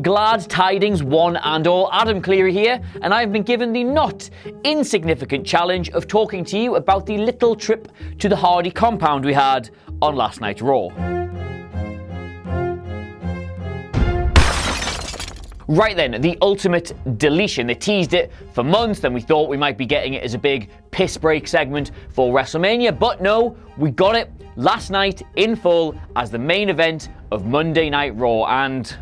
Glad tidings one and all, Adam Cleary here, and I've been given the not insignificant challenge of talking to you about the little trip to the Hardy compound we had on last night's Raw. Right then, the ultimate deletion. They teased it for months, then we thought we might be getting it as a big piss break segment for WrestleMania, but no, we got it last night in full as the main event of Monday Night Raw, and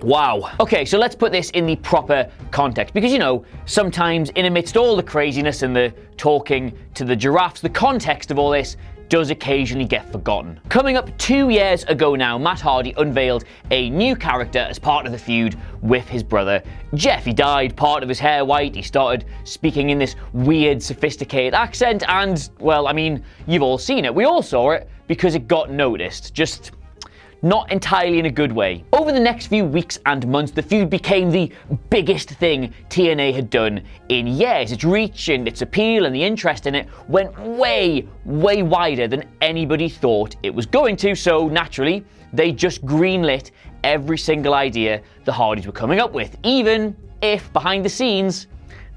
wow. Okay, so let's put this in the proper context, because, you know, sometimes in amidst all the craziness and the talking to the giraffes, the context of all this does occasionally get forgotten. Coming up 2 years ago now, Matt Hardy unveiled a new character as part of the feud with his brother Jeff. He dyed part of his hair white, he started speaking in this weird, sophisticated accent, and, well, I mean, you've all seen it. We all saw it because it got noticed. Just not entirely in a good way. Over the next few weeks and months, the feud became the biggest thing TNA had done in years. Its reach and its appeal and the interest in it went way, way wider than anybody thought it was going to, so naturally, they just greenlit every single idea the Hardys were coming up with, even if behind the scenes,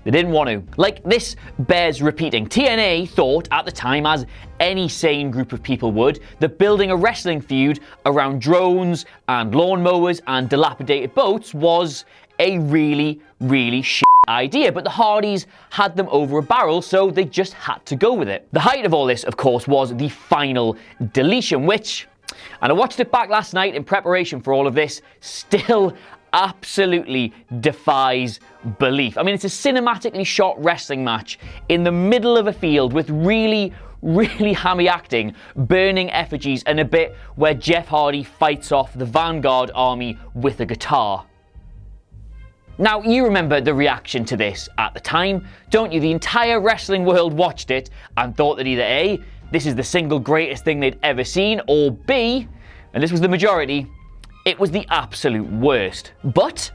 they didn't want to. Like, this bears repeating. TNA thought at the time, as any sane group of people would, that building a wrestling feud around drones and lawnmowers and dilapidated boats was a really, really shit idea. But the Hardys had them over a barrel, so they just had to go with it. The height of all this, of course, was the final deletion, which, and I watched it back last night in preparation for all of this, still absolutely defies belief. I mean, it's a cinematically shot wrestling match in the middle of a field with really hammy acting, burning effigies, and a bit where Jeff Hardy fights off the Vanguard army with a guitar. Now, you remember the reaction to this at the time, don't you? The entire wrestling world watched it and thought that either A, this is the single greatest thing they'd ever seen, or B, and this was the majority, it was the absolute worst. But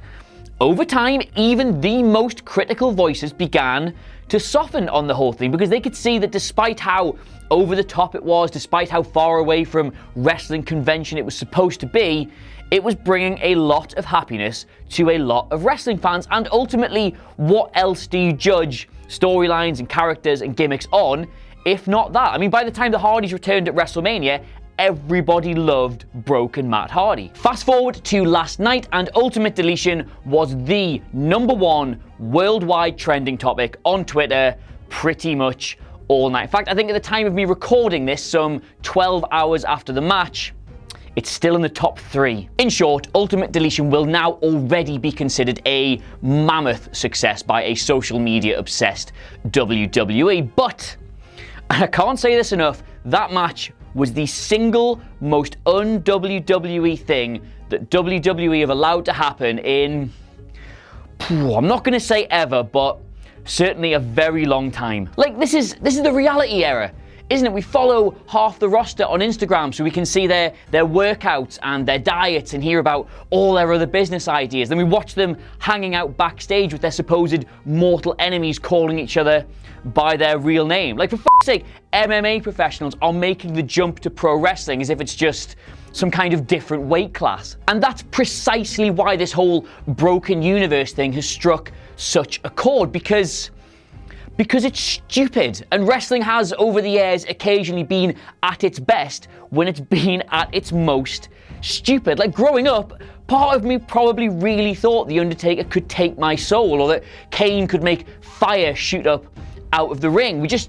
over time, even the most critical voices began to soften on the whole thing, because they could see that despite how over the top it was, despite how far away from wrestling convention it was supposed to be, it was bringing a lot of happiness to a lot of wrestling fans. And ultimately, what else do you judge storylines and characters and gimmicks on if not that? I mean, by the time the Hardys returned at WrestleMania, everybody loved broken Matt Hardy. Fast forward to last night, and Ultimate Deletion was the #1 worldwide trending topic on Twitter pretty much all night. In fact, I think at the time of me recording this, some 12 hours after the match, it's still in the top 3. In short, Ultimate Deletion will now already be considered a mammoth success by a social media obsessed WWE, but, and I can't say this enough, that match was the single most un-WWE thing that WWE have allowed to happen in, I'm not going to say ever, but certainly a very long time. Like, this is the reality era, isn't it? We follow half the roster on Instagram so we can see their workouts and their diets and hear about all their other business ideas. Then we watch them hanging out backstage with their supposed mortal enemies calling each other by their real name. Like, for f***'s sake, MMA professionals are making the jump to pro wrestling as if it's just some kind of different weight class. And that's precisely why this whole broken universe thing has struck such a chord, because it's stupid. And wrestling has, over the years, occasionally been at its best when it's been at its most stupid. Like, growing up, part of me probably really thought The Undertaker could take my soul, or that Kane could make fire shoot up out of the ring. We just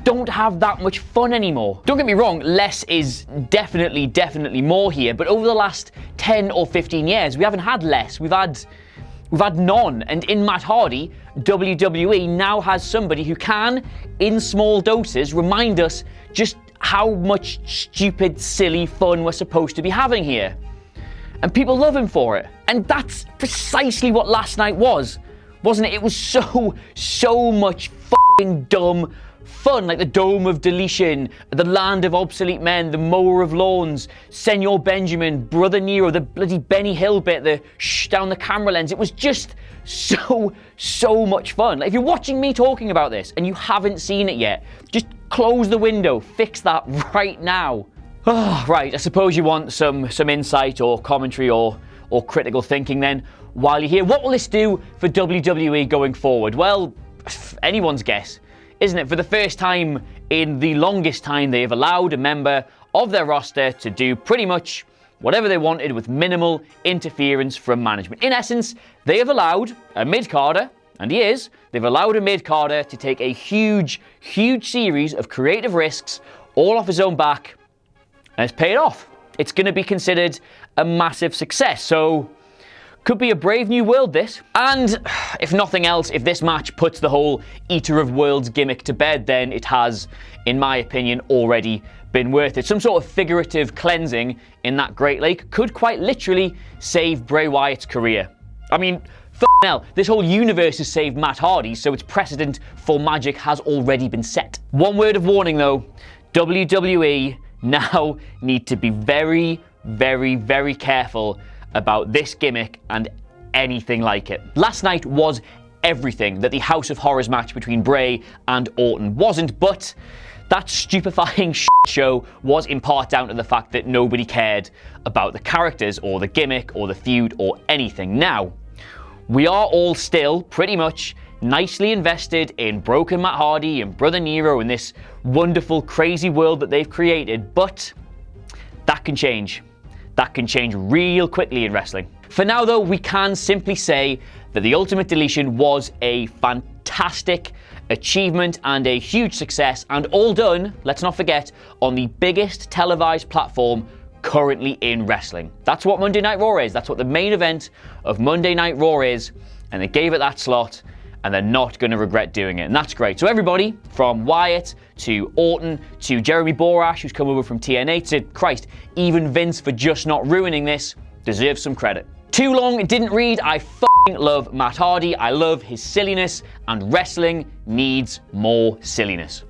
don't have that much fun anymore. Don't get me wrong, less is definitely more here, but over the last 10 or 15 years, we haven't had less. We've had none. And in Matt Hardy, WWE now has somebody who can, in small doses, remind us just how much stupid, silly fun we're supposed to be having here. And people love him for it. And that's precisely what last night was, wasn't it? It was so much fucking dumb fun, like the Dome of Deletion, the Land of Obsolete Men, the Mower of Lawns, Senor Benjamin, Brother Nero, the bloody Benny Hill bit, the shh down the camera lens. It was just so much fun. Like, if you're watching me talking about this and you haven't seen it yet, just close the window, fix that right now. Right, I suppose you want some insight or commentary or critical thinking then while you're here. What will this do for WWE going forward? Well, anyone's guess, isn't it? For the first time in the longest time, they have allowed a member of their roster to do pretty much whatever they wanted with minimal interference from management. In essence, they have allowed a mid-carder, and they've allowed a mid-carder to take a huge series of creative risks all off his own back, and it's paid off. It's going to be considered a massive success. So, could be a brave new world, this. And if nothing else, if this match puts the whole Eater of Worlds gimmick to bed, then it has, in my opinion, already been worth it. Some sort of figurative cleansing in that Great Lake could quite literally save Bray Wyatt's career. I mean, hell, this whole universe has saved Matt Hardy, so its precedent for magic has already been set. One word of warning though, WWE now need to be very careful about this gimmick and anything like it. Last night was everything that the House of Horrors match between Bray and Orton wasn't, but that stupefying show was in part down to the fact that nobody cared about the characters or the gimmick or the feud or anything. Now, we are all still pretty much nicely invested in Broken Matt Hardy and Brother Nero in this wonderful, crazy world that they've created, but that can change. That can change real quickly in wrestling. For now, though, we can simply say that the Ultimate Deletion was a fantastic achievement and a huge success, and all done, let's not forget, on the biggest televised platform currently in wrestling. That's what Monday Night Raw is. That's what the main event of Monday Night Raw is, and they gave it that slot, and they're not going to regret doing it, and that's great. So everybody, from Wyatt to Orton to Jeremy Borash, who's come over from TNA, to Christ, even Vince for just not ruining this, deserves some credit. Too long, it didn't read. I love Matt Hardy. I love his silliness, and wrestling needs more silliness,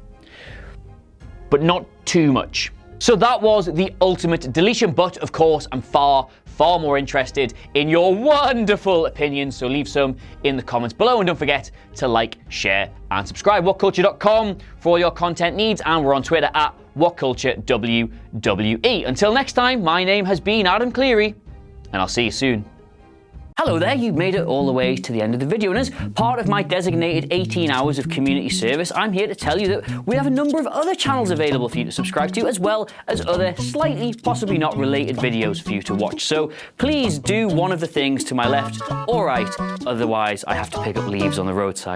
but not too much. So that was the Ultimate Deletion, but of course I'm far more interested in your wonderful opinions, so leave some in the comments below, and don't forget to like, share and subscribe. WhatCulture.com for all your content needs, and we're on Twitter at WhatCultureWWE. Until next time, my name has been Adam Cleary, and I'll see you soon. Hello there, you've made it all the way to the end of the video, and as part of my designated 18 hours of community service, I'm here to tell you that we have a number of other channels available for you to subscribe to, as well as other slightly, possibly not related videos for you to watch. So please do one of the things to my left or right, otherwise I have to pick up leaves on the roadside.